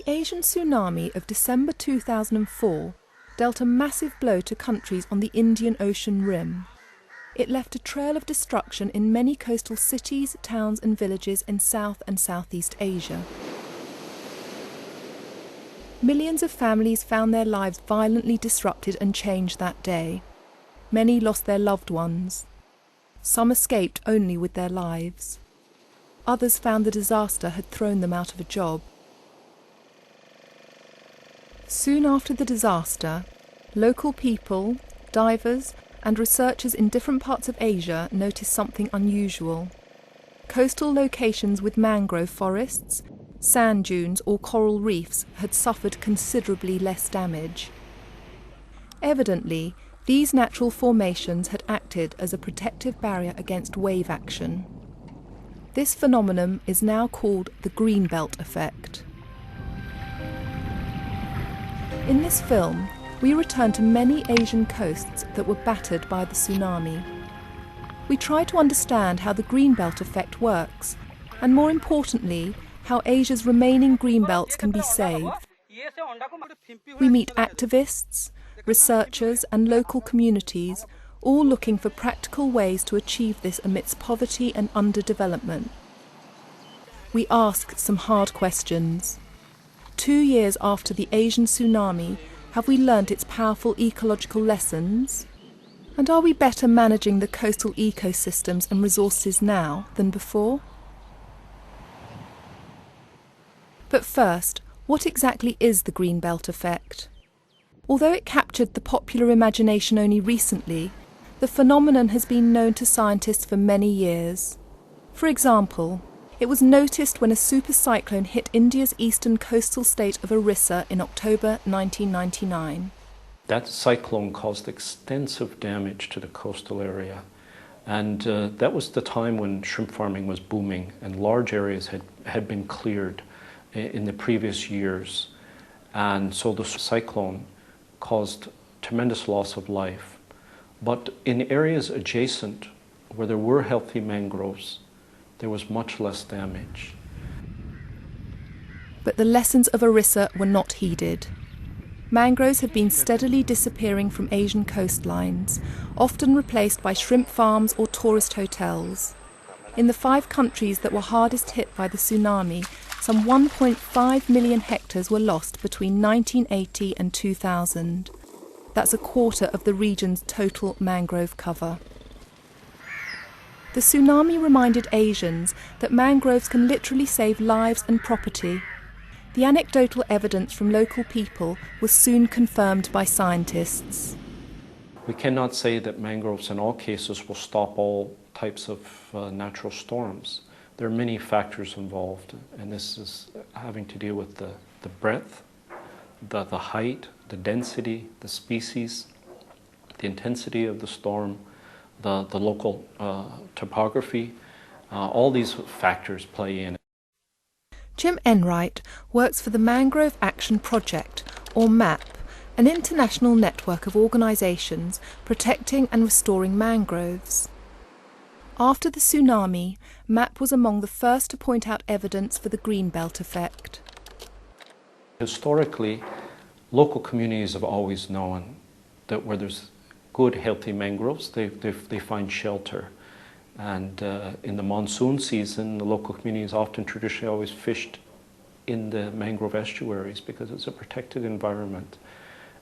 The Asian tsunami of December 2004 dealt a massive blow to countries on the Indian Ocean rim. It left a trail of destruction in many coastal cities, towns and villages in South and Southeast Asia. Millions of families found their lives violently disrupted and changed that day. Many lost their loved ones. Some escaped only with their lives. Others found the disaster had thrown them out of a job. Soon after the disaster, local people, divers, and researchers in different parts of Asia noticed something unusual. Coastal locations with mangrove forests, sand dunes or coral reefs had suffered considerably less damage. Evidently, these natural formations had acted as a protective barrier against wave action. This phenomenon is now called the Greenbelt effect. In this film, we return to many Asian coasts that were battered by the tsunami. We try to understand how the Greenbelt effect works, and more importantly, how Asia's remaining greenbelts can be saved. We meet activists, researchers and local communities, all looking for practical ways to achieve this amidst poverty and underdevelopment. We ask some hard questions. 2 years after the Asian tsunami, have we learnt its powerful ecological lessons? And are we better managing the coastal ecosystems and resources now than before? But first, what exactly is the Greenbelt effect? Although it captured the popular imagination only recently, the phenomenon has been known to scientists for many years. For example, it was noticed when a supercyclone hit India's eastern coastal state of Orissa in October 1999. That cyclone caused extensive damage to the coastal area, and that was the time when shrimp farming was booming and large areas had been cleared in the previous years. And so the cyclone caused tremendous loss of life. But in areas adjacent where there were healthy mangroves, there was much less damage. But the lessons of Orissa were not heeded. Mangroves have been steadily disappearing from Asian coastlines, often replaced by shrimp farms or tourist hotels. In the 5 countries that were hardest hit by the tsunami, some 1.5 million hectares were lost between 1980 and 2000. That's a quarter of the region's total mangrove cover. The tsunami reminded Asians that mangroves can literally save lives and property. The anecdotal evidence from local people was soon confirmed by scientists. We cannot say that mangroves in all cases will stop all types of natural storms. There are many factors involved, and this is having to do with the breadth, the height, the density, the species, the intensity of the storm, the local topography. All these factors play in. Jim Enright works for the Mangrove Action Project, or MAP, an international network of organisations protecting and restoring mangroves. After the tsunami, MAP was among the first to point out evidence for the Greenbelt effect. Historically, local communities have always known that where there's good, healthy mangroves, they find shelter. And in the monsoon season, the local communities often traditionally always fished in the mangrove estuaries because it's a protected environment.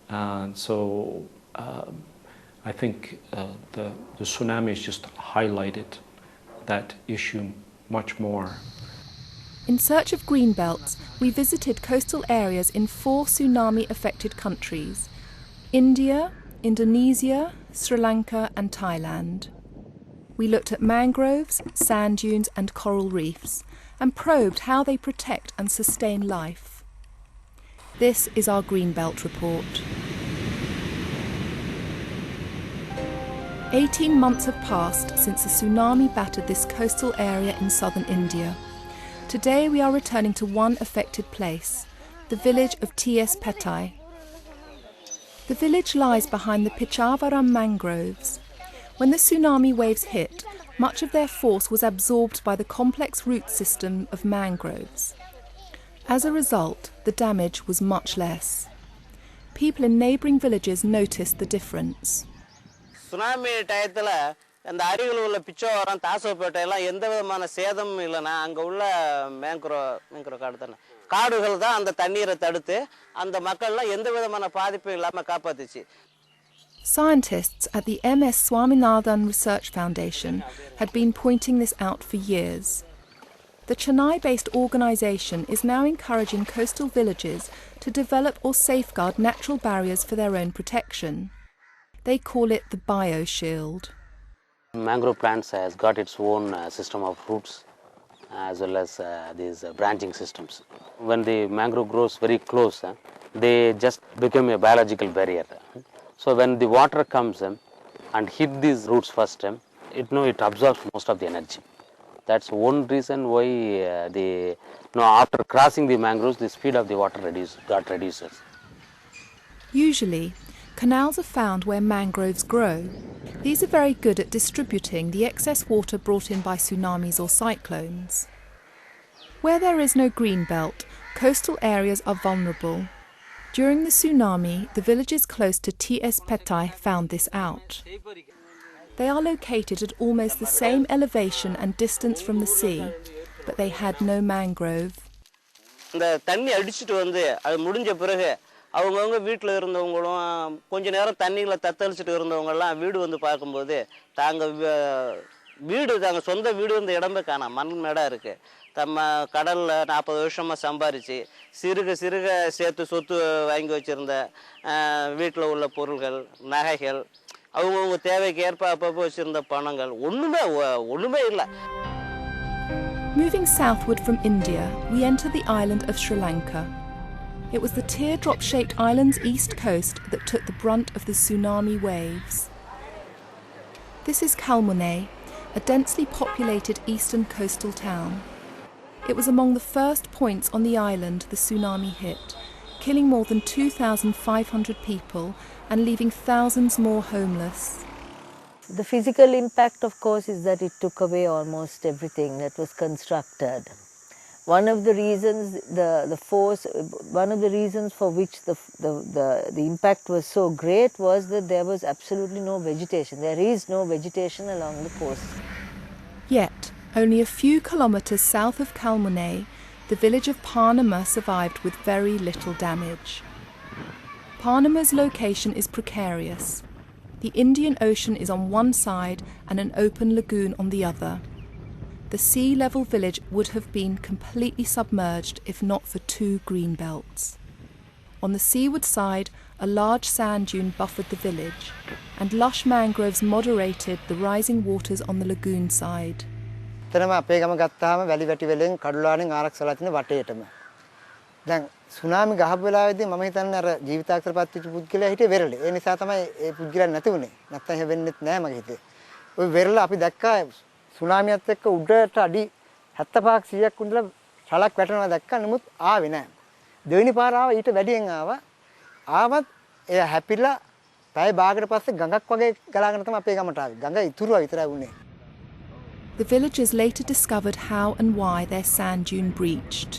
And so I think the tsunami has just highlighted that issue much more. In search of greenbelts, we visited coastal areas in 4 tsunami-affected countries: India, Indonesia, Sri Lanka and Thailand. We looked at mangroves, sand dunes and coral reefs and probed how they protect and sustain life. This is our Greenbelt report. 18 months have passed since the tsunami battered this coastal area in southern India. Today we are returning to one affected place, the village of T.S. Petai. The village lies behind the Pichavaram mangroves. When the tsunami waves hit, much of their force was absorbed by the complex root system of mangroves. As a result, the damage was much less. People in neighbouring villages noticed the difference. Tsunami டயத்துல அந்த அருகில் உள்ள பிச்சோவரம் தாசோப்பேட்டையெல்லாம் எந்த விதமான சேதமும் இல்லைன்னா அங்கே உள்ள மேங்க்ரோ காடுகள் தான் அந்த தண்ணீரை தடுத்து அந்த மக்கள்லாம் எந்த விதமான பாதிப்பும் இல்லாமல் காப்பாத்துச்சு. Scientists at the MS Swaminathan Research Foundation had been pointing this out for years. The Chennai-based organisation is now encouraging coastal villages to develop or safeguard natural barriers for their own protection. They call it the bioshield. Mangrove plants has got its own system of roots as well as these branching systems. When the mangrove grows very close, they just become a biological barrier. So when the water comes and hit these roots first, it absorbs most of the energy. That's one reason why after crossing the mangroves, the speed of the water reduces. Usually, canals are found where mangroves grow. These are very good at distributing the excess water brought in by tsunamis or cyclones. Where there is no greenbelt, coastal areas are vulnerable. During the tsunami, the villages close to T.S. Petai found this out. They are located at almost the same elevation and distance from the sea, but they had no mangrove. இந்த தண்ணி அடிச்சிட்டு வந்து அது முடிஞ்ச பிறகு அவங்கவுங்க வீட்டில் இருந்தவங்களும் கொஞ்ச நேரம் தண்ணியில் தத்தளிச்சுட்டு இருந்தவங்கெல்லாம் வீடு வந்து பார்க்கும்போது தாங்க சொந்த வீடு வந்து இடமே காணாம், மண் மேடாக இருக்குது. தம்ம கடலில் 40 வருஷமாக சம்பாரித்து சிறுக சேர்த்து சொத்து வாங்கி வச்சுருந்த வீட்டில் உள்ள பொருள்கள், நகைகள், அவங்கவுங்க தேவைக்கு ஏற்ப அப்பப்போ வச்சுருந்த பணங்கள் ஒன்றுமே இல்லை. Moving southward from India, we enter the island of Sri Lanka. It was the teardrop-shaped island's east coast that took the brunt of the tsunami waves. This is Kalmune, a densely populated eastern coastal town. It was among the first points on the island the tsunami hit, killing more than 2,500 people and leaving thousands more homeless. The physical impact, of course, is that it took away almost everything that was constructed. One of the reasons, one of the reasons for which the impact was so great was that there was absolutely no vegetation. There is no vegetation along the coast. Yet, only a few kilometres south of Kalmune, the village of Panama survived with very little damage. Panama's location is precarious. The Indian Ocean is on one side and an open lagoon on the other. The sea-level village would have been completely submerged if not for 2 green belts. On the seaward side, a large sand dune buffered the village, and lush mangroves moderated the rising waters on the lagoon side. එතනම අපේ ගම ගත්තාම වැලි වැටි වලින් කඩුලාණෙන් ආරක්ෂාලා තියෙන වටේටම. දැන් tsunami ගහපු වෙලාවේදී මම හිතන්නේ අර ජීවිතාක්ෂරපත් වෙච්ච පුද්ගලයා හිටියේ වෙරළේ. ඒ නිසා තමයි ඒ පුද්ගලයා නැති වුනේ. නැත්තම් එහෙම වෙන්නෙත් නෑ මගේ හිතේ. ওই වෙරළ අපි දැක්කා සුනාමියත් එක්ක උඩට අඩි 75ක් 100ක් උඩලා සලක් වැටෙනවා දැක්කා. නමුත් ආවේ නෑ. දෙවෙනි පාර ආවා ඊට වැඩියෙන් ආවා. ආවත් එයා හැපිලා පැය භාගකට පස්සේ ගඟක් වගේ ගලාගෙන තමයි අපේ ගමට ආවේ. ගඟ ඉතුරුවා විතරයි වුනේ. The villagers later discovered how and why their sand dune breached.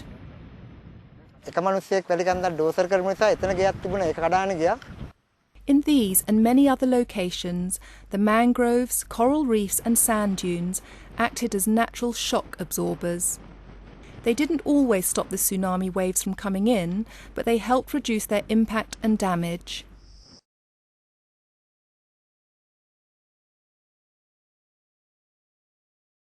එක මිනිස්සෙක් වැලි කන්දක් ඩෝසර් කරපු නිසා එතන ගියක් තිබුණා ඒක කඩාගෙන ගියා. In these and many other locations, the mangroves, coral reefs and sand dunes acted as natural shock absorbers. They didn't always stop the tsunami waves from coming in, but they helped reduce their impact and damage.